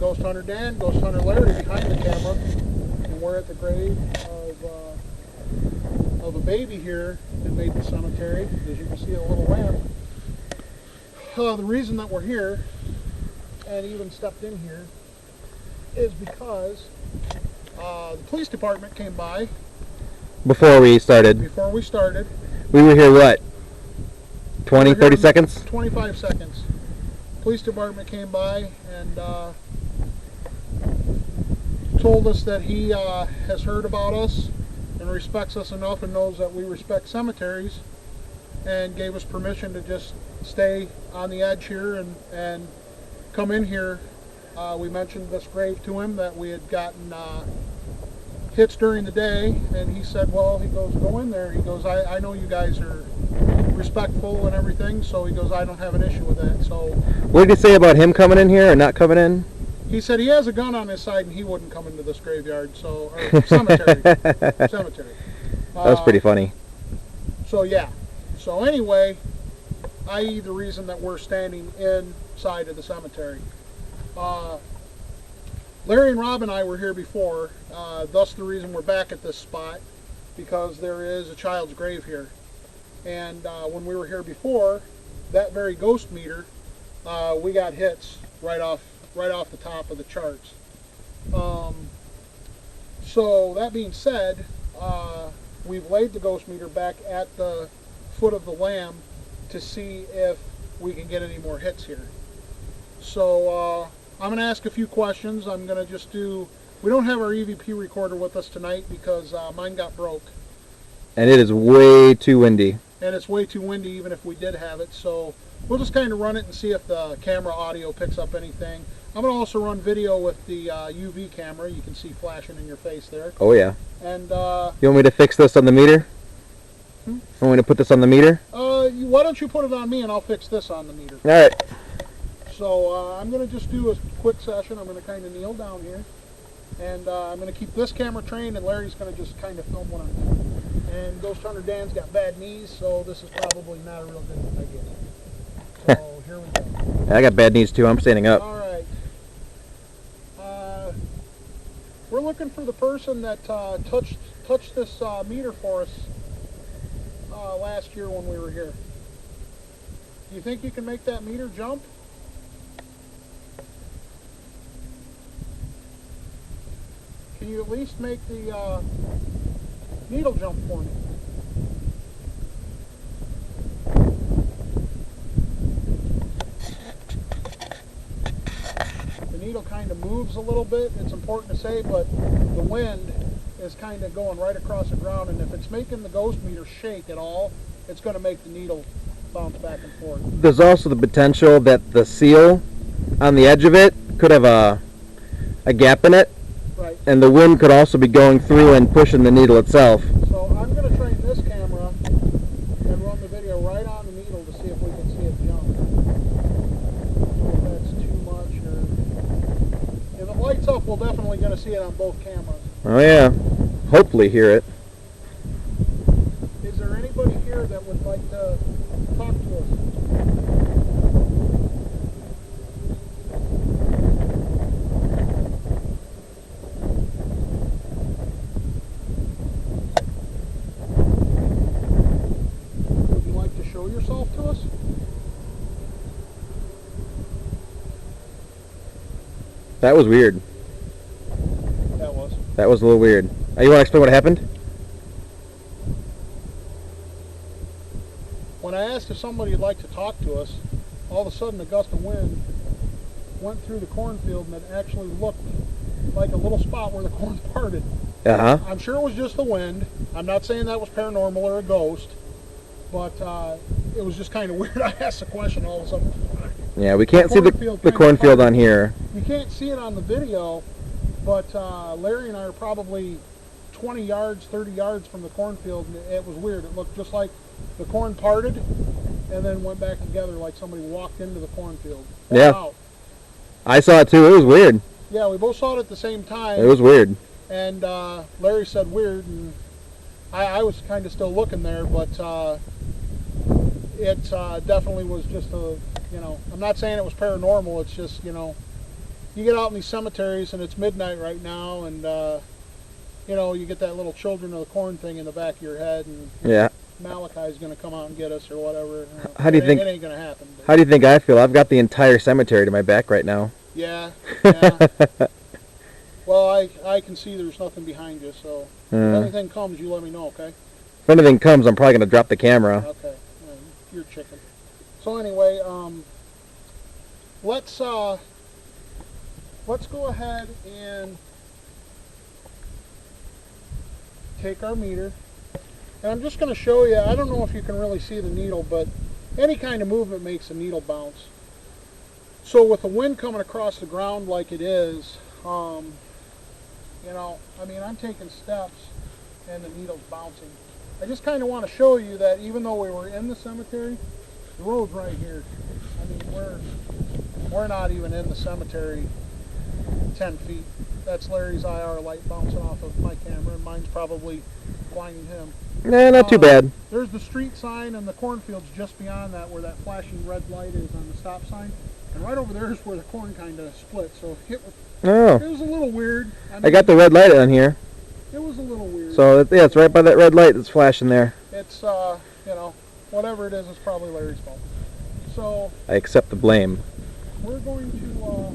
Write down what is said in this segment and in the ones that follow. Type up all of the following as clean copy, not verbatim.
Ghost Hunter Dan, Ghost Hunter Larry behind the camera, and we're at the grave of a baby here in Maple Cemetery. As you can see, a little lamb. The reason that we're here, and even stepped in here, is because the police department came by. Before we started. Before we started. We were here, what, 20, 30 seconds? 25 seconds. Police department came by and told us that he has heard about us and respects us enough and knows that we respect cemeteries, and gave us permission to just stay on the edge here and come in here. We mentioned this grave to him, that we had gotten hits during the day, and he said, well, he goes, go in there. He goes, I know you guys are respectful and everything, so he goes, I don't have an issue with that. So what did he say about him coming in here or not coming in? He said he has a gun on his side and he wouldn't come into this graveyard, so, or cemetery. Cemetery. That was pretty funny. So yeah. So anyway, i.e. the reason that we're standing inside of the cemetery. Larry and Rob and I were here before, thus the reason we're back at this spot, because there is a child's grave here. And when we were here before, that very ghost meter, we got hits right off the top of the charts. So that being said, we've laid the ghost meter back at the foot of the lamb to see if we can get any more hits here. So I'm going to ask a few questions. I'm going to just do, we don't have our EVP recorder with us tonight because mine got broke. And it is way too windy. And it's way too windy even if we did have it. So we'll just kind of run it and see if the camera audio picks up anything. I'm going to also run video with the UV camera. You can see flashing in your face there. Oh yeah. And you want me to fix this on the meter? You want me to put this on the meter? Why don't you put it on me and I'll fix this on the meter. All right. So I'm going to just do a quick session. I'm going to kind of kneel down here. And I'm going to keep this camera trained, and Larry's going to just kind of film what I'm doing. And Ghost Hunter Dan's got bad knees, so this is probably not a real good idea. So here we go. I got bad knees too. I'm standing up. All right. We're looking for the person that touched this meter for us last year when we were here. Do you think you can make that meter jump? Can you at least make the needle jump for me? The needle kind of moves a little bit, it's important to say, but the wind is kind of going right across the ground, and if it's making the ghost meter shake at all, it's going to make the needle bounce back and forth. There's also the potential that the seal on the edge of it could have a gap in it. Right. And the wind could also be going through and pushing the needle itself. So I'm going to train this camera and run the video right on the needle to see if we can see it jump. If that's too much, or if it lights up, we're definitely going to see it on both cameras. Oh yeah. Hopefully hear it. Is there anybody here that would like to talk to us? Yourself to us? That was weird. That was a little weird. You want to explain what happened? When I asked if somebody would like to talk to us, all of a sudden a gust of wind went through the cornfield and it actually looked like a little spot where the corn parted. Uh-huh. I'm sure it was just the wind. I'm not saying that was paranormal or a ghost, but it was just kind of weird. I asked the question all of a sudden. Yeah, we can't see the cornfield on here. You can't see it on the video, but Larry and I are probably 20 yards, 30 yards from the cornfield, and it was weird. It looked just like the corn parted and then went back together like somebody walked into the cornfield. Yeah. Wow. I saw it too. It was weird. Yeah, we both saw it at the same time. It was weird. And Larry said weird, and I was kind of still looking there, but it definitely was just a, I'm not saying it was paranormal, it's just, you get out in these cemeteries and it's midnight right now, and you know, you get that little children of the corn thing in the back of your head, and Yeah. Malachi's going to come out and get us or whatever. How do you think? It ain't going to happen. How do you think I feel? I've got the entire cemetery to my back right now. Yeah. Yeah. Well, I can see there's nothing behind you, so if anything comes, you let me know, okay? If anything comes, I'm probably going to drop the camera. Okay. You're chicken. So anyway, let's go ahead and take our meter. And I'm just going to show you, I don't know if you can really see the needle, but any kind of movement makes a needle bounce. So with the wind coming across the ground like it is, you know, I mean, I'm taking steps and the needle's bouncing. I just kind of want to show you that even though we were in the cemetery, the road's right here. I mean, we're not even in the cemetery 10 feet. That's Larry's IR light bouncing off of my camera, and mine's probably blinding him. Nah, not too bad. There's the street sign and the cornfields just beyond that where that flashing red light is on the stop sign. And right over there is where the corn kind of split. So it was a little weird. I mean, I got the red light on here. It was a little weird. So, yeah, it's right by that red light that's flashing there. It's, you know, whatever it is, it's probably Larry's fault. So I accept the blame. we're going to take a little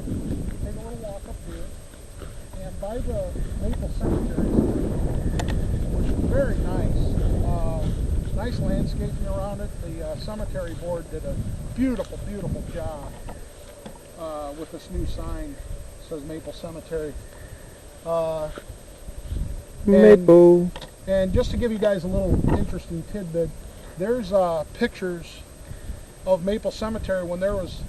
walk up here. And by the Maple Cemetery, which is very nice. Nice landscaping around it. The cemetery board did a beautiful, beautiful job with this new sign. It says Maple Cemetery. Maple. And just to give you guys a little interesting tidbit, there's pictures of Maple Cemetery when there was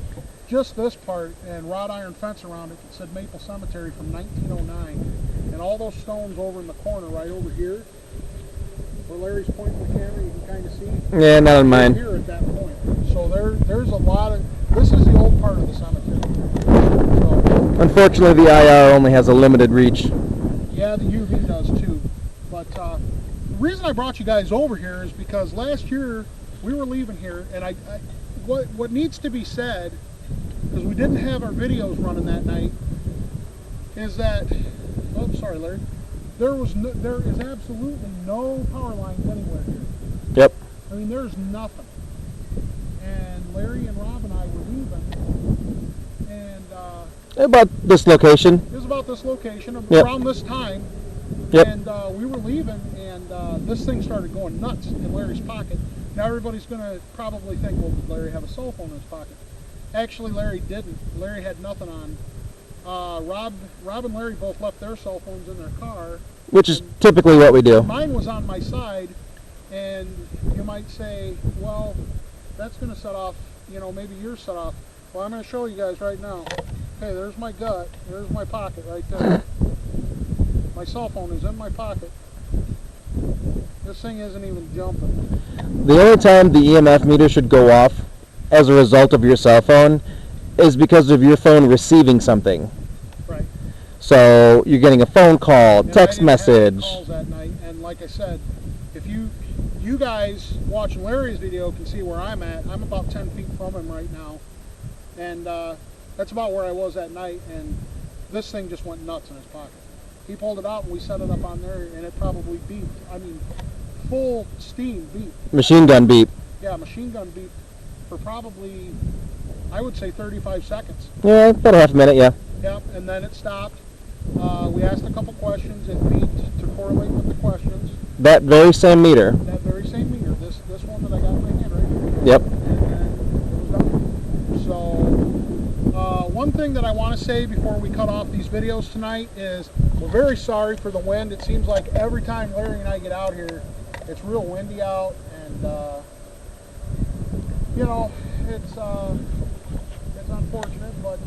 just this part and wrought iron fence around it that said Maple Cemetery from 1909. And all those stones over in the corner right over here, where Larry's pointing the camera, you can kind of see. Yeah, not on mine. Here at that point. So there's a lot of, this is the old part of the cemetery. So, Unfortunately, the IR only has a limited reach. yeah, the UV does too. But the reason I brought you guys over here is because last year we were leaving here, and what needs to be said, because we didn't have our videos running that night, is that, oh, sorry, Larry. There is absolutely no power lines anywhere here. Yep. I mean, there's nothing. And Larry and Rob and I were leaving, and About this location. it was about this location Yep. around this time. Yep. And we were leaving, and this thing started going nuts in Larry's pocket. Now everybody's going to probably think, well, did Larry have a cell phone in his pocket? Actually, Larry didn't. Larry had nothing on. Rob and Larry both left their cell phones in their car. Which is typically what we do. Mine was on my side, and you might say, well, that's going to set off, you know, maybe yours set off. Well, I'm going to show you guys right now. Okay, there's my gut. There's my pocket right there. My cell phone is in my pocket. This thing isn't even jumping. The only time the EMF meter should go off as a result of your cell phone is because of your phone receiving something. Right. So you're getting a phone call, And text I didn't have any message. calls that night, and like I said, if you guys watching Larry's video can see where I'm at. I'm about 10 feet from him right now, and that's about where I was that night. And this thing just went nuts in his pocket. He pulled it out, and we set it up on there, and it probably beeped. I mean, full steam beep. Machine gun beep. Yeah, machine gun beep for probably, I would say 35 seconds. Yeah, about a half a minute, yeah. Yep, and then it stopped. We asked a couple questions. It beeped to correlate with the questions. That very same meter. That very same meter, this one that I got in my hand right here. Yep. And then it was done. So, one thing that I want to say before we cut off these videos tonight is we're very sorry for the wind. It seems like every time Larry and I get out here, it's real windy out, and you know, it's unfortunate, but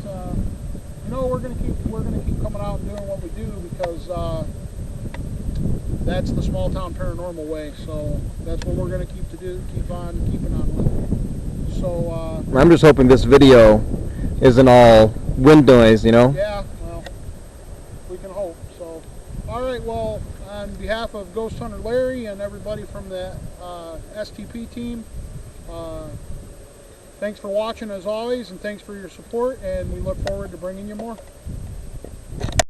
you know, we're gonna keep coming out and doing what we do because that's the small town paranormal way. So that's what we're gonna keep on keeping on with. So I'm just hoping this video isn't all wind noise, you know? yeah, well, we can hope. So, all right, well, on behalf of Ghost Hunter Larry and everybody from the STP team, Thanks for watching as always, and thanks for your support, and we look forward to bringing you more.